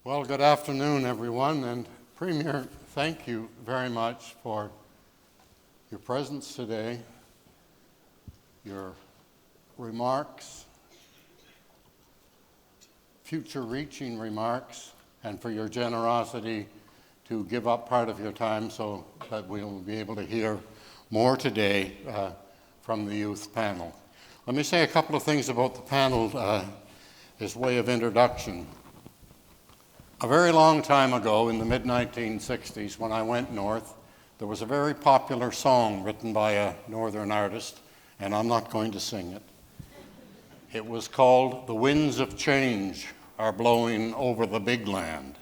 Well, good afternoon, everyone, and Premier, thank you very much for your presence today, your remarks, future-reaching remarks, and for your generosity to give up part of your time so that we'll be able to hear more today from the youth panel. Let me say a couple of things about the panel as way of introduction. A very long time ago, in the mid-1960s, when I went north, there was a very popular song written by a northern artist, and I'm not going to sing it. It was called "The Winds of Change Are Blowing Over the Big Land."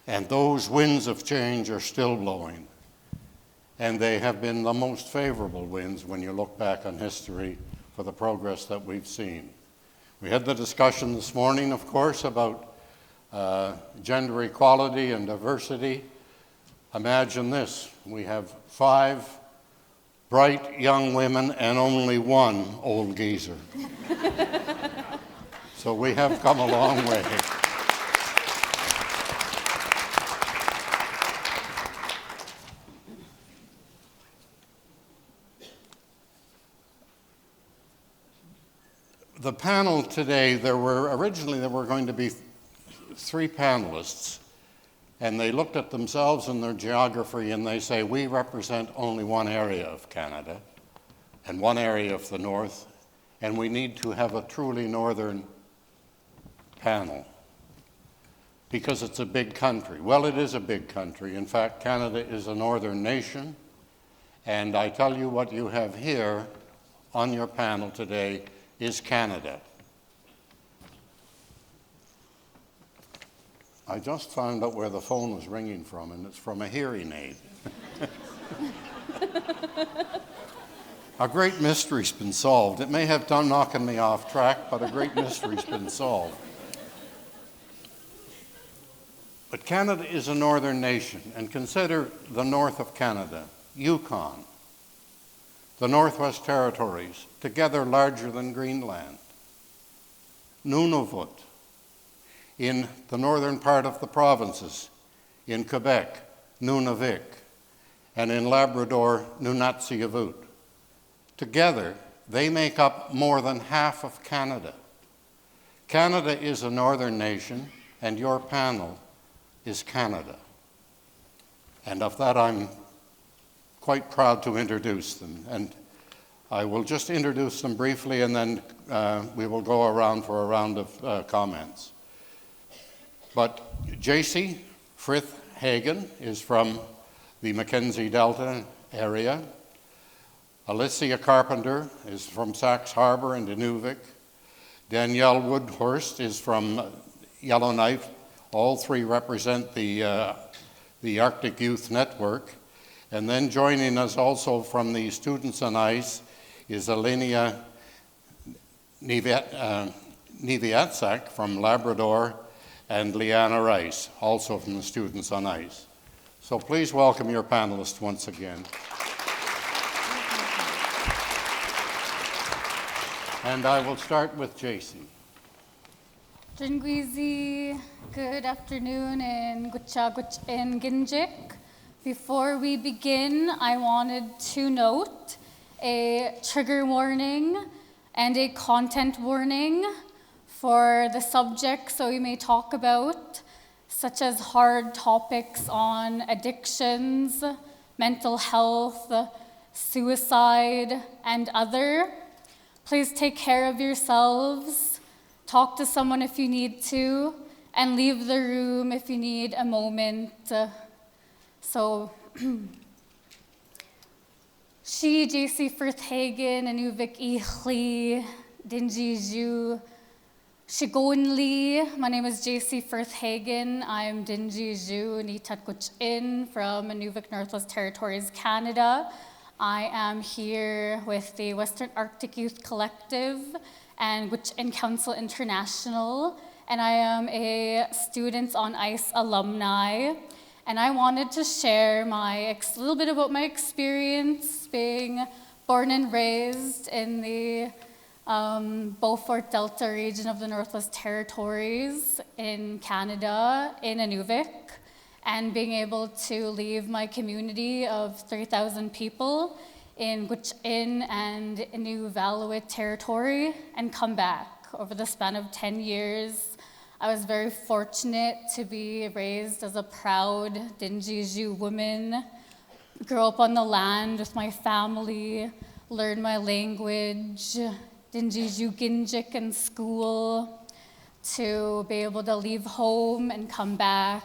And those winds of change are still blowing. And they have been the most favorable winds when you look back on history for the progress that we've seen. We had the discussion this morning, of course, about gender equality and diversity. Imagine this, we have 5 bright young women and only 1 old geezer. So we have come a long way. The panel today, there were going to be 3 panelists, and they looked at themselves and their geography and they say, we represent only one area of Canada and one area of the north, and we need to have a truly northern panel because it's a big country. Well, it is a big country. In fact, Canada is a northern nation, and I tell you what you have here on your panel today is Canada. I just found out where the phone was ringing from, and it's from a hearing aid. A great mystery's been solved. It may have done knocking me off track, but a great mystery's been solved. But Canada is a northern nation, and consider the north of Canada, Yukon, the Northwest Territories, together larger than Greenland, Nunavut, in the northern part of the provinces, in Quebec, Nunavik, and in Labrador, Nunatsiavut. Together, they make up more than half of Canada. Canada is a northern nation, and your panel is Canada. And of that, I'm quite proud to introduce them. And I will just introduce them briefly, and then we will go around for a round of comments. But Jacey Firth-Hagen is from the Mackenzie Delta area. Alyssa Carpenter is from Sax Harbor and Inuvik. Danielle Wendehorst is from Yellowknife. All 3 represent the Arctic Youth Network. And then joining us also from the Students on Ice is Alianai Niviatsiak from Labrador, and Lianna Rice, also from the Students on Ice. So please welcome your panelists once again. And I will start with Jacey. Dringwizi, good afternoon, and gutcha and ginjik. Before we begin, I wanted to note a trigger warning and a content warning for the subjects that we may talk about, such as hard topics on addictions, mental health, suicide, and other. Please take care of yourselves, talk to someone if you need to, and leave the room if you need a moment. She, Jacey Firth-Hagen, Inuvik Ihli, Dinjiju, Shigonli. My name is Jacey Firth-Hagen. I'm Dinjiju Nitatkuchin from Inuvik Northwest Territories, Canada. I am here with the Western Arctic Youth Collective and Gutchin Council International, and I am a Students on Ice alumni. And I wanted to share a little bit about my experience being born and raised in the Beaufort Delta region of the Northwest Territories in Canada, in Inuvik, and being able to leave my community of 3,000 people in Gwich'in and Inuit territory and come back. Over the span of 10 years, I was very fortunate to be raised as a proud Dinjiju woman, grew up on the land with my family, learned my language, Dinjiju Ginjik in school, to be able to leave home and come back,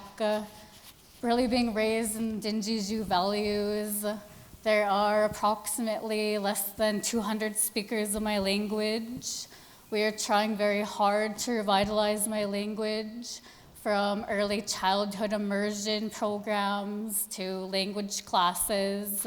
really being raised in Dinjiju values. There are approximately less than 200 speakers of my language. We are trying very hard to revitalize my language, from early childhood immersion programs to language classes.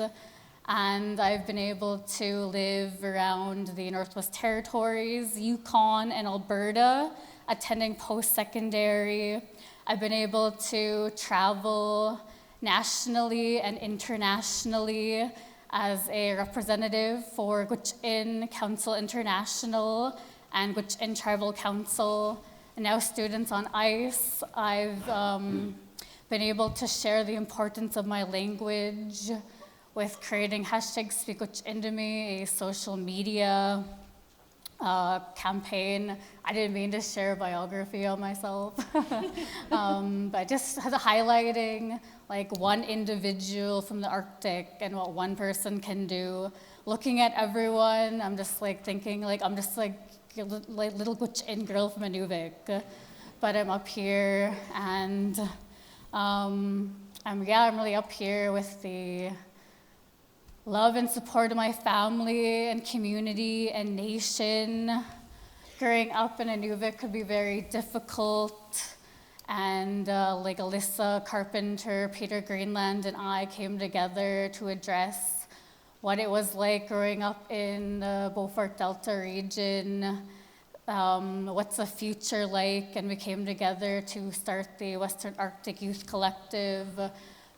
And I've been able to live around the Northwest Territories, Yukon, and Alberta, attending post-secondary. I've been able to travel nationally and internationally as a representative for Gwich'in Council International and Gwich'in Tribal Council, and now students on ICE. I've been able to share the importance of my language with creating hashtag Speak Gwich'in to Me, a social media campaign. I didn't mean to share a biography of myself, but just highlighting like one individual from the Arctic and what one person can do. Looking at everyone, I'm just like thinking like I'm just like little Gwich'in girl from Inuvik, but I'm up here and I'm really up here with the love and support of my family and community and nation. Growing up in Inuvik could be very difficult, and like Alyssa, Carpenter, Peter Greenland, and I came together to address what it was like growing up in the Beaufort Delta region, what's the future like, and we came together to start the Western Arctic Youth Collective,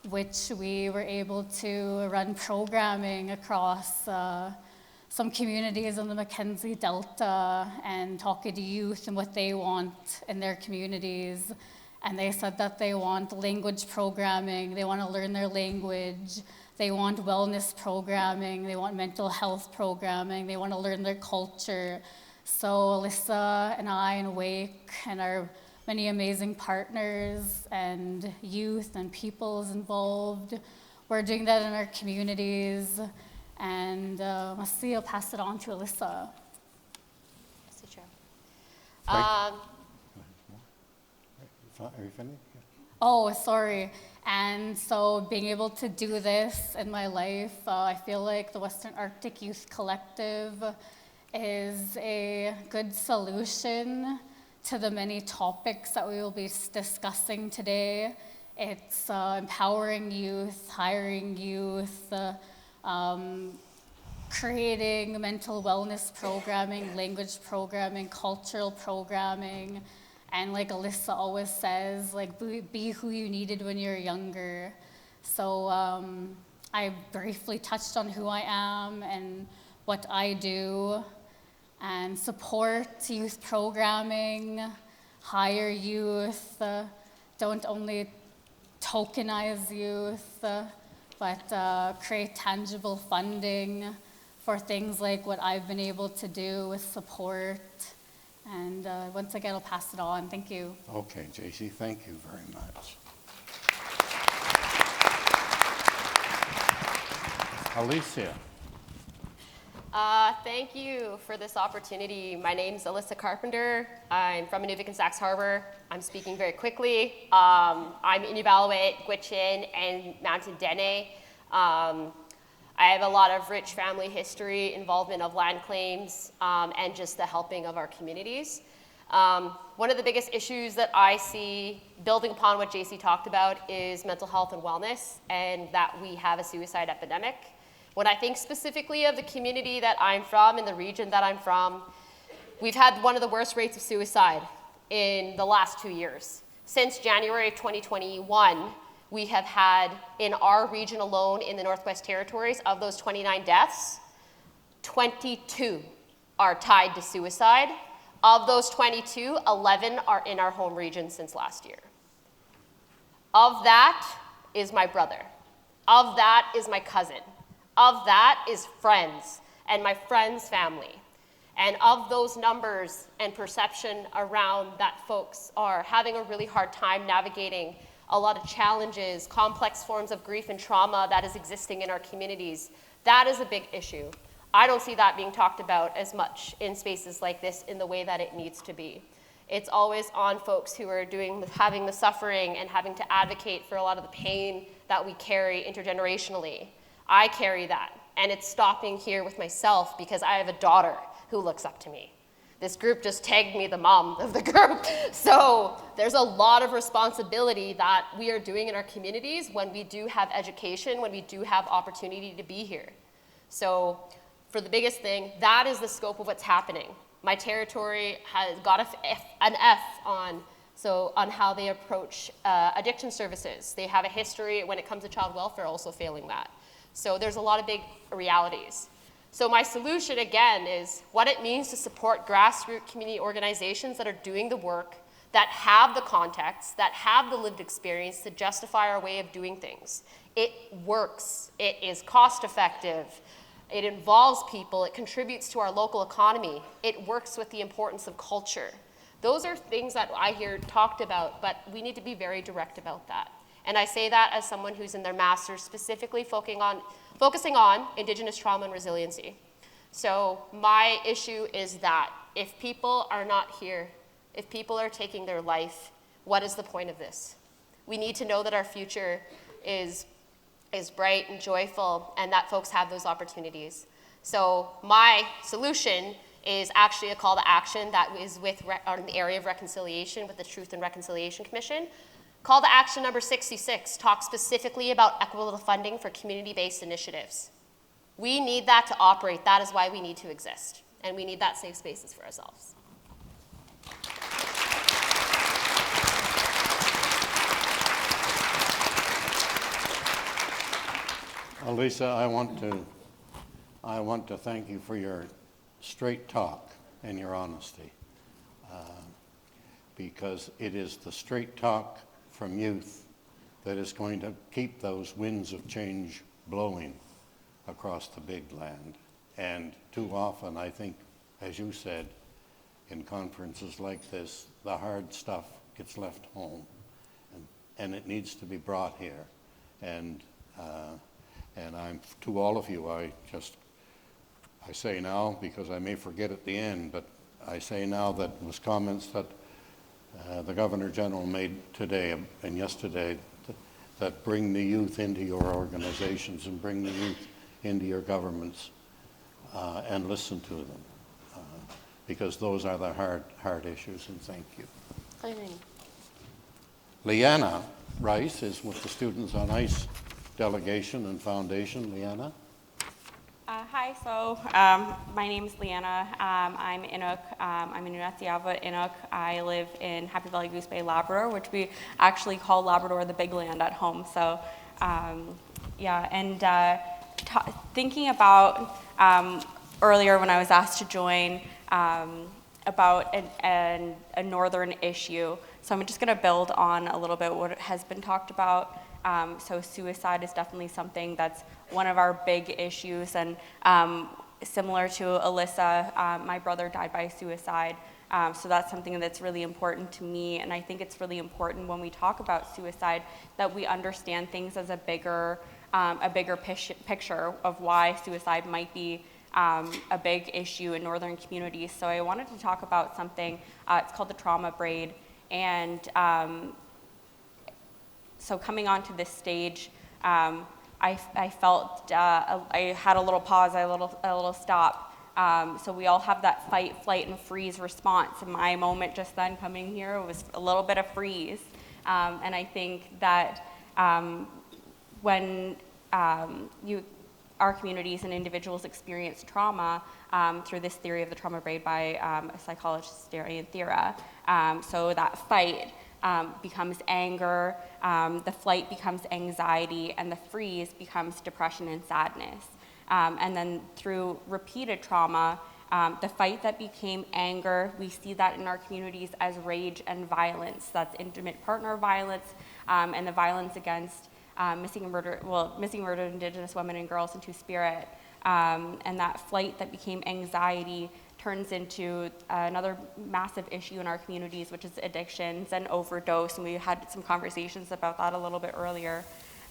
which we were able to run programming across some communities in the Mackenzie Delta and talking to youth and what they want in their communities. And they said that they want language programming, they want to learn their language, they want wellness programming, they want mental health programming, they want to learn their culture. So Alyssa and I and Wake and our many amazing partners and youth and peoples involved, we're doing that in our communities. And let's see, I'll pass it on to Alyssa. Are you finished? Oh, sorry. And so being able to do this in my life, I feel like the Western Arctic Youth Collective is a good solution to the many topics that we will be discussing today. It's empowering youth, hiring youth, creating mental wellness programming, language programming, cultural programming, and like Alyssa always says, like be who you needed when you're younger. So I briefly touched on who I am and what I do, and support youth programming, hire youth, don't only tokenize youth, but create tangible funding for things like what I've been able to do with support. And once again, I'll pass it on. Thank you. Okay, Jacey, thank you very much. Alicia. Thank you for this opportunity. My name's Alyssa Carpenter. I'm from Inuvik and Sax Harbor. I'm speaking very quickly. I'm Inuit, Gwich'in, and Mountain Dene. I have a lot of rich family history, involvement of land claims, and just the helping of our communities. One of the biggest issues that I see, building upon what Jacey talked about, is mental health and wellness, and that we have a suicide epidemic. When I think specifically of the community that I'm from, in the region that I'm from, we've had one of the worst rates of suicide in the last 2 years. Since January 2021, we have had, in our region alone in the Northwest Territories, of those 29 deaths, 22 are tied to suicide. Of those 22, 11 are in our home region since last year. Of that is my brother. Of that is my cousin. Of that is friends and my friend's family. And of those numbers and perception around that, folks are having a really hard time navigating a lot of challenges, complex forms of grief and trauma that is existing in our communities. That is a big issue. I don't see that being talked about as much in spaces like this in the way that it needs to be. It's always on folks who are having the suffering and having to advocate for a lot of the pain that we carry intergenerationally. I carry that, and it's stopping here with myself because I have a daughter who looks up to me. This group just tagged me the mom of the group. So there's a lot of responsibility that we are doing in our communities when we do have education, when we do have opportunity to be here. So for the biggest thing, that is the scope of what's happening. My territory has got an F on how they approach addiction services. They have a history when it comes to child welfare also failing that. So there's a lot of big realities. So my solution, again, is what it means to support grassroots community organizations that are doing the work, that have the context, that have the lived experience to justify our way of doing things. It works. It is cost effective. It involves people. It contributes to our local economy. It works with the importance of culture. Those are things that I hear talked about, but we need to be very direct about that. And I say that as someone who's in their master's specifically focusing on indigenous trauma and resiliency. So my issue is that if people are not here, if people are taking their life, what is the point of this? We need to know that our future is bright and joyful and that folks have those opportunities. So my solution is actually a call to action that is on the area of reconciliation with the Truth and Reconciliation Commission. Call to action number 66 talks specifically about equitable funding for community-based initiatives. We need that to operate. That is why we need to exist. And we need that safe spaces for ourselves. Alyssa, I want to thank you for your straight talk and your honesty, because it is the straight talk from youth that is going to keep those winds of change blowing across the big land. And too often, I think, as you said, in conferences like this, the hard stuff gets left home, and it needs to be brought here. And I'm, to all of you, I say now, because I may forget at the end, but I say now that was comments that the Governor General made today and yesterday that bring the youth into your organizations and bring the youth into your governments and listen to them, because those are the hard issues, and thank you. Lianna Rice is with the Students on Ice Delegation and Foundation. Lianna? Hi, so my name is Lianna. I'm Inuk. I'm a Niviatsiak Inuk. I live in Happy Valley Goose Bay, Labrador, which we actually call Labrador the big land at home. So yeah, and thinking about earlier when I was asked to join about a northern issue. So I'm just going to build on a little bit what has been talked about. So suicide is definitely something that's one of our big issues, and similar to Alyssa, my brother died by suicide, so that's something that's really important to me, and I think it's really important when we talk about suicide that we understand things as a bigger picture of why suicide might be a big issue in northern communities. So I wanted to talk about something, it's called the trauma braid, and so coming onto this stage, I felt I had a little pause, a little stop. So we all have that fight, flight, and freeze response. And my moment just then coming here was a little bit of freeze. And I think that when our communities and individuals experience trauma through this theory of the trauma braid by a psychologist, Thera, so that fight becomes anger, the flight becomes anxiety, and the freeze becomes depression and sadness. And then through repeated trauma, The fight that became anger, we see that in our communities as rage and violence. That's intimate partner violence and the violence against missing and murdered Indigenous women and girls in Two-Spirit. And that flight that became anxiety turns into another massive issue in our communities, which is addictions and overdose. And we had some conversations about that a little bit earlier.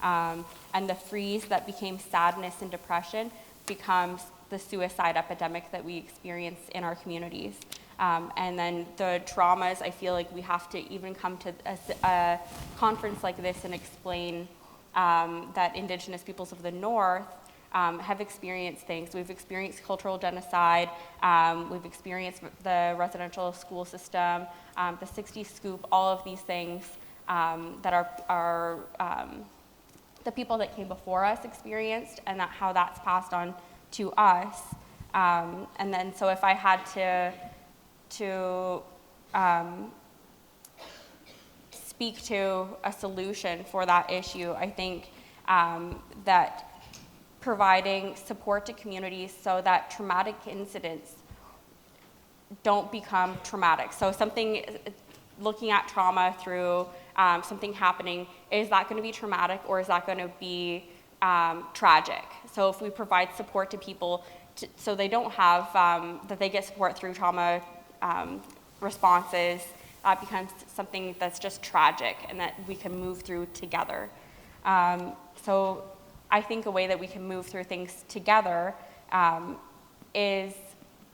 And the freeze that became sadness and depression becomes the suicide epidemic that we experience in our communities. And then the traumas, I feel like we have to even come to a conference like this and explain that Indigenous peoples of the North have experienced things. We've experienced cultural genocide, we've experienced the residential school system, the 60s scoop, all of these things that are the people that came before us experienced, and how that's passed on to us. And then so if I had to speak to a solution for that issue, I think that providing support to communities so that traumatic incidents don't become traumatic. So looking at trauma through something happening, is that going to be traumatic or is that going to be tragic? So if we provide support to people so they don't have, that they get support through trauma responses, that becomes something that's just tragic and that we can move through together. So I think a way that we can move through things together is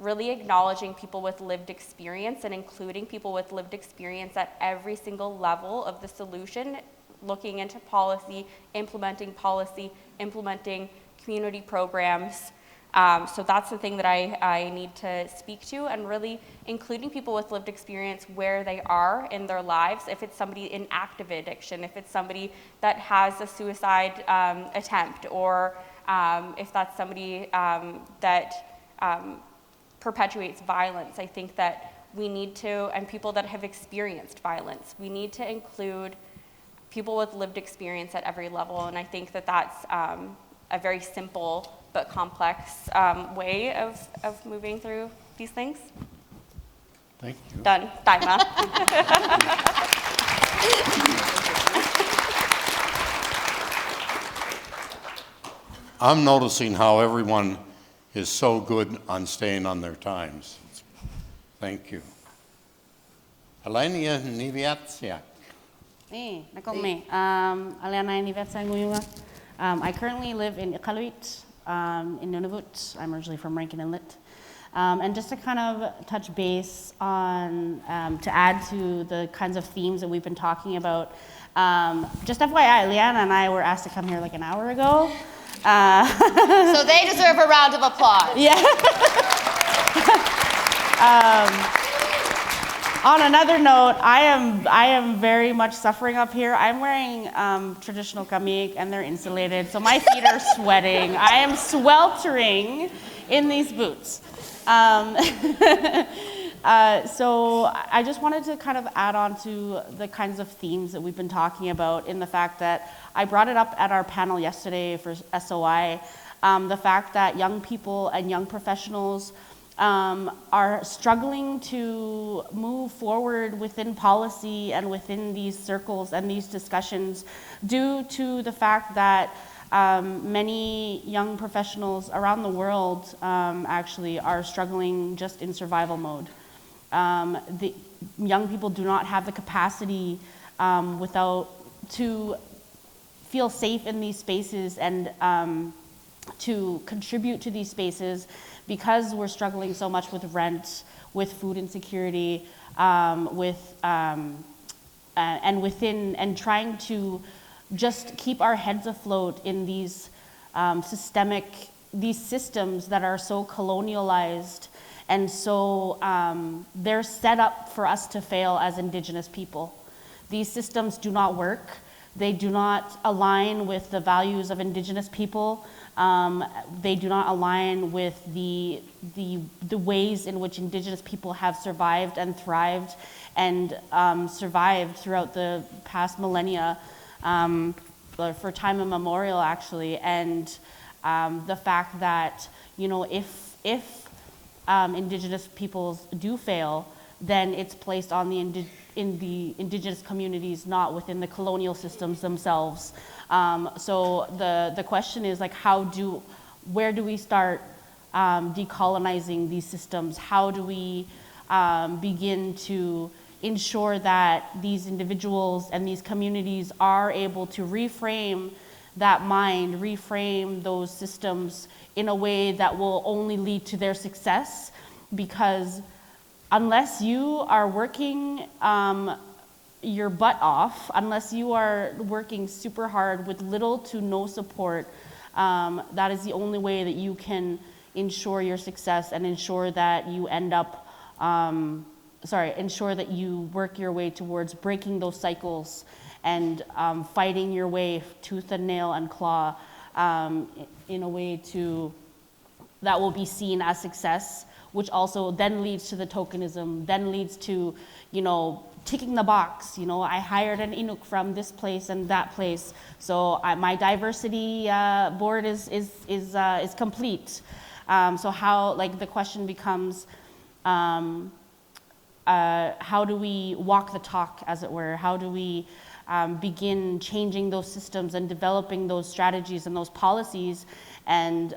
really acknowledging people with lived experience and including people with lived experience at every single level of the solution, looking into policy, implementing community programs. So that's the thing that I need to speak to, and really including people with lived experience where they are in their lives. If it's somebody in active addiction, if it's somebody that has a suicide attempt, or if that's somebody that perpetuates violence, I think that we need to, and people that have experienced violence, we need to include people with lived experience at every level. And I think that that's a very simple but complex way of moving through these things. Thank you. Done. Taima. I'm noticing how everyone is so good on staying on their times. Thank you. Alianai Niviatsiak. Hey, nakomi. Alianai Niviatsiak. I currently live in Iqaluit, in Nunavut. I'm originally from Rankin Inlet. And just to kind of touch base on, to add to the kinds of themes that we've been talking about, just FYI, Lianna and I were asked to come here like an hour ago. So they deserve a round of applause. Yeah. On another note, I am very much suffering up here. I'm wearing traditional kamik and they're insulated, so my feet are sweating. I am sweltering in these boots. So I just wanted to kind of add on to the kinds of themes that we've been talking about, in the fact that I brought it up at our panel yesterday for SOI, the fact that young people and young professionals are struggling to move forward within policy and within these circles and these discussions due to the fact that many young professionals around the world actually are struggling just in survival mode. The young people do not have the capacity to feel safe in these spaces and to contribute to these spaces, because we're struggling so much with rent, with food insecurity, and trying to just keep our heads afloat in these these systems that are so colonialized, and so they're set up for us to fail as Indigenous people. These systems do not work. They do not align with the values of Indigenous people. They do not align with the ways in which Indigenous people have survived and thrived and survived throughout the past millennia, for time immemorial, actually. And the fact that, you know, if Indigenous peoples do fail, then it's placed on the Indigenous communities, not within the colonial systems themselves. So the question is like, where do we start decolonizing these systems? How do we begin to ensure that these individuals and these communities are able to reframe that mind, reframe those systems in a way that will only lead to their success? Because unless you are working your butt off, unless you are working super hard with little to no support, that is the only way that you can ensure your success and ensure that you ensure that you work your way towards breaking those cycles and fighting your way tooth and nail and claw in a way that will be seen as success, which also then leads to the tokenism, then leads to, ticking the box. I hired an Inuk from this place and that place, so my diversity board is complete. So how, the question becomes, how do we walk the talk, as it were? How do we begin changing those systems and developing those strategies and those policies, and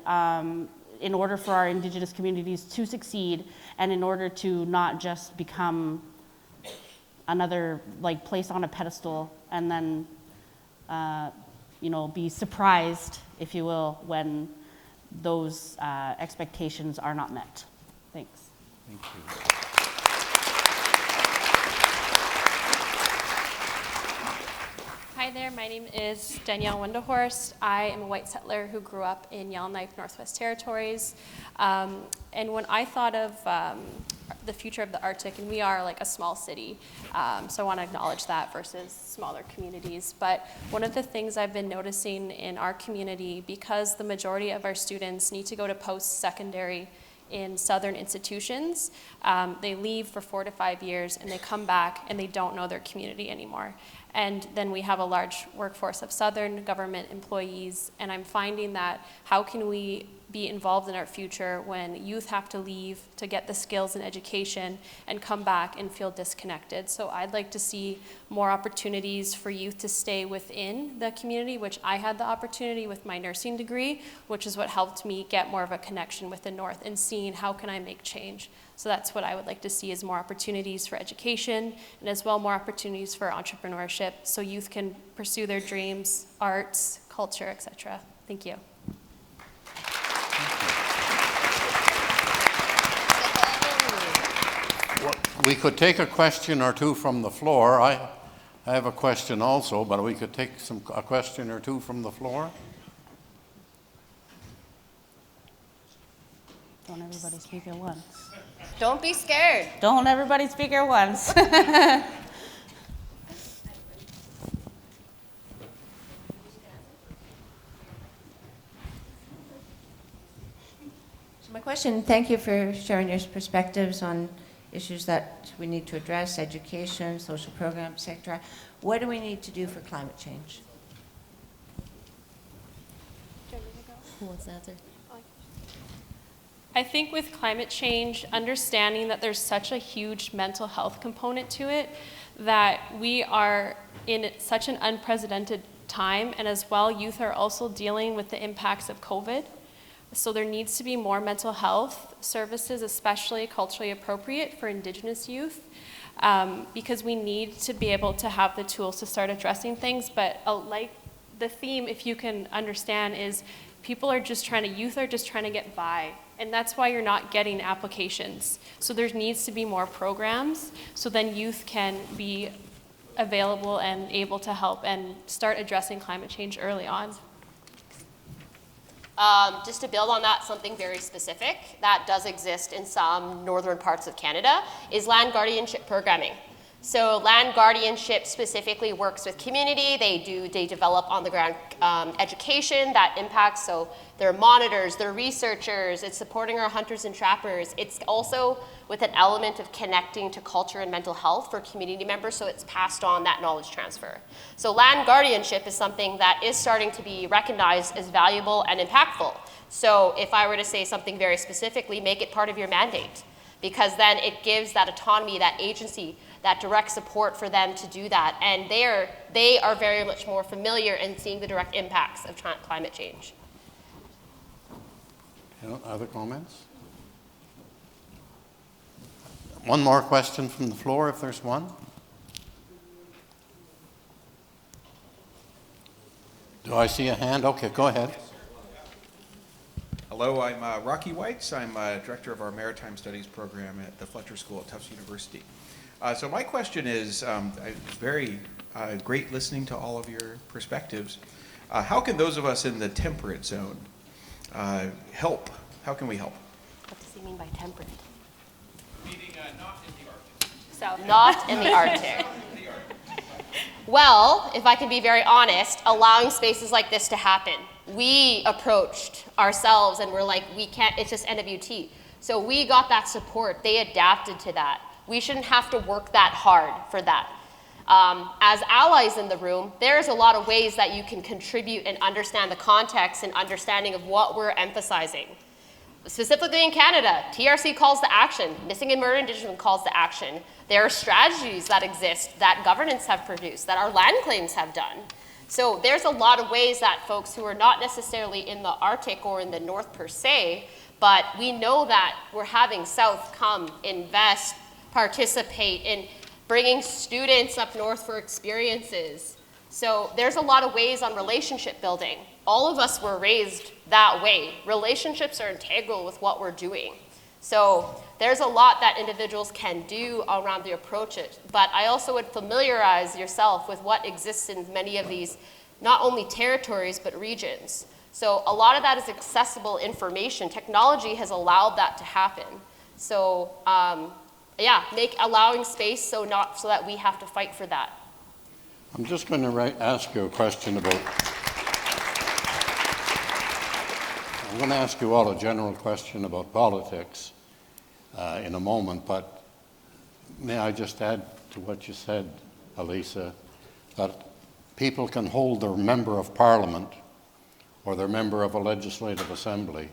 in order for our Indigenous communities to succeed, and in order to not just become another place on a pedestal, and then be surprised, if you will, when those expectations are not met. Thanks. Thank you. Hi there, my name is Danielle Wendehorst. I am a white settler who grew up in Yellowknife, Northwest Territories. And when I thought of the future of the Arctic, and we are like a small city, so I want to acknowledge that versus smaller communities. But one of the things I've been noticing in our community, because the majority of our students need to go to post-secondary in Southern institutions, they leave for 4 to 5 years and they come back and they don't know their community anymore. And then we have a large workforce of Southern government employees, and I'm finding that how can we be involved in our future when youth have to leave to get the skills and education and come back and feel disconnected? So I'd like to see more opportunities for youth to stay within the community, which I had the opportunity with my nursing degree, which is what helped me get more of a connection with the North and seeing how can I make change. So that's what I would like to see, is more opportunities for education, and as well more opportunities for entrepreneurship so youth can pursue their dreams, arts, culture, etc. Thank you. We could take a question or two from the floor. I have a question also, but we could take a question or two from the floor. Don't everybody speak at once. Don't be scared. Don't everybody speak at once. So my question, thank you for sharing your perspectives on issues that we need to address, education, social programs, etc. What do we need to do for climate change? Who wants to answer? I think with climate change, understanding that there's such a huge mental health component to it, that we are in such an unprecedented time, and as well, youth are also dealing with the impacts of COVID. So there needs to be more mental health services, especially culturally appropriate for Indigenous youth, because we need to be able to have the tools to start addressing things. But like the theme, if you can understand, is youth are just trying to get by. And that's why you're not getting applications. So there needs to be more programs so then youth can be available and able to help and start addressing climate change early on. Just to build on that, something very specific that does exist in some northern parts of Canada is land guardianship programming. So land guardianship specifically works with community. They develop on the ground education that impacts, so they're monitors, they're researchers, it's supporting our hunters and trappers. It's also with an element of connecting to culture and mental health for community members, so it's passed on that knowledge transfer. So land guardianship is something that is starting to be recognized as valuable and impactful. So if I were to say something very specifically, make it part of your mandate, because then it gives that autonomy, that agency, that direct support for them to do that. And they are very much more familiar in seeing the direct impacts of climate change. Other comments? One more question from the floor, if there's one. Do I see a hand? Okay, go ahead. Hello, I'm Rocky Whites. I'm director of our Maritime Studies program at the Fletcher School at Tufts University. So my question is, it's very great listening to all of your perspectives. How can those of us in the temperate zone help? How can we help? What does he mean by temperate? Meaning not in the Arctic. So not in the Arctic. Well, if I can be very honest, allowing spaces like this to happen. We approached ourselves and we're like, we can't, it's just NWT. So we got that support. They adapted to that. We shouldn't have to work that hard for that. As allies in the room, there's a lot of ways that you can contribute and understand the context and understanding of what we're emphasizing. Specifically in Canada, TRC calls to action, Missing and Murdered Indigenous calls to action. There are strategies that exist that governments have produced, that our land claims have done. So there's a lot of ways that folks who are not necessarily in the Arctic or in the North per se, but we know that we're having South come, invest, participate in bringing students up north for experiences. So there's a lot of ways on relationship building. All of us were raised that way. Relationships are integral with what we're doing. So there's a lot that individuals can do around the approaches, but I also would familiarize yourself with what exists in many of these, not only territories, but regions. So a lot of that is accessible information. Technology has allowed that to happen. So yeah, allowing space so that we have to fight for that. I'm just going to ask you a question about, I'm going to ask you all a general question about politics in a moment, but may I just add to what you said, Alyssa, that people can hold their member of parliament or their member of a legislative assembly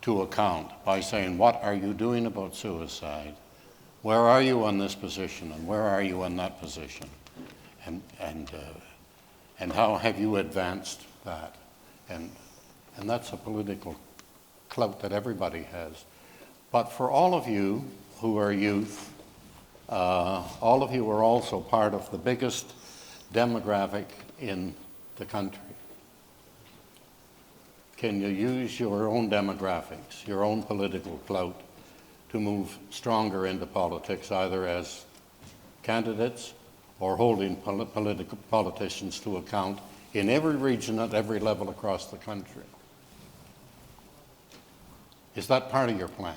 to account by saying, what are you doing about suicide? Where are you on this position and where are you on that position? And how have you advanced that? And that's a political clout that everybody has. But for all of you who are youth, all of you are also part of the biggest demographic in the country. Can you use your own demographics, your own political clout, to move stronger into politics, either as candidates or holding politicians to account in every region at every level across the country? Is that part of your plan?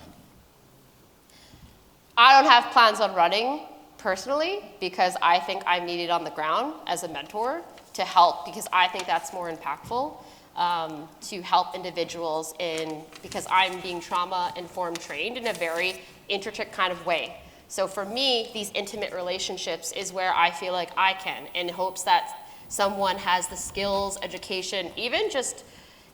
I don't have plans on running personally because I think I'm needed on the ground as a mentor to help, because I think that's more impactful. To help individuals because I'm being trauma-informed trained in a very intricate kind of way. So for me, these intimate relationships is where I feel like I can, in hopes that someone has the skills, education, even just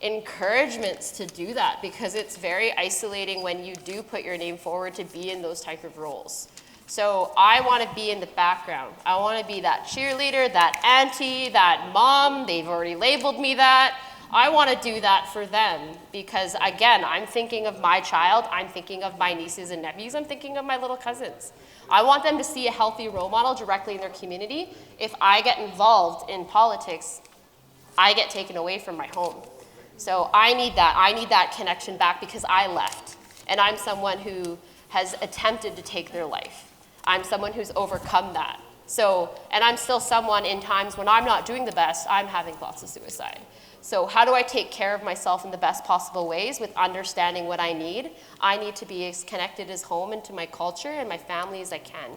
encouragements to do that, because it's very isolating when you do put your name forward to be in those type of roles. So I want to be in the background. I want to be that cheerleader, that auntie, that mom. They've already labeled me that. I want to do that for them because, again, I'm thinking of my child, I'm thinking of my nieces and nephews, I'm thinking of my little cousins. I want them to see a healthy role model directly in their community. If I get involved in politics, I get taken away from my home. So I need that connection back because I left. And I'm someone who has attempted to take their life. I'm someone who's overcome that. So, and I'm still someone in times when I'm not doing the best, I'm having thoughts of suicide. So how do I take care of myself in the best possible ways with understanding what I need? I need to be as connected as home and to my culture and my family as I can.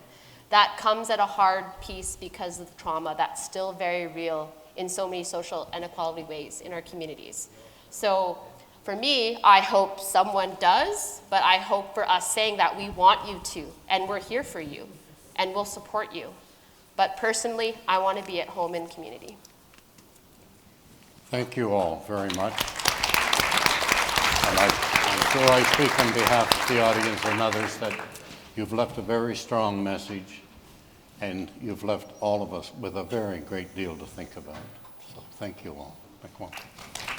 That comes at a hard piece because of the trauma that's still very real in so many social inequality ways in our communities. So for me, I hope someone does, but I hope for us saying that we want you to, and we're here for you, and we'll support you. But personally, I want to be at home in community. Thank you all very much. And I'm sure I speak on behalf of the audience and others that you've left a very strong message, and you've left all of us with a very great deal to think about. So thank you all. Thank you.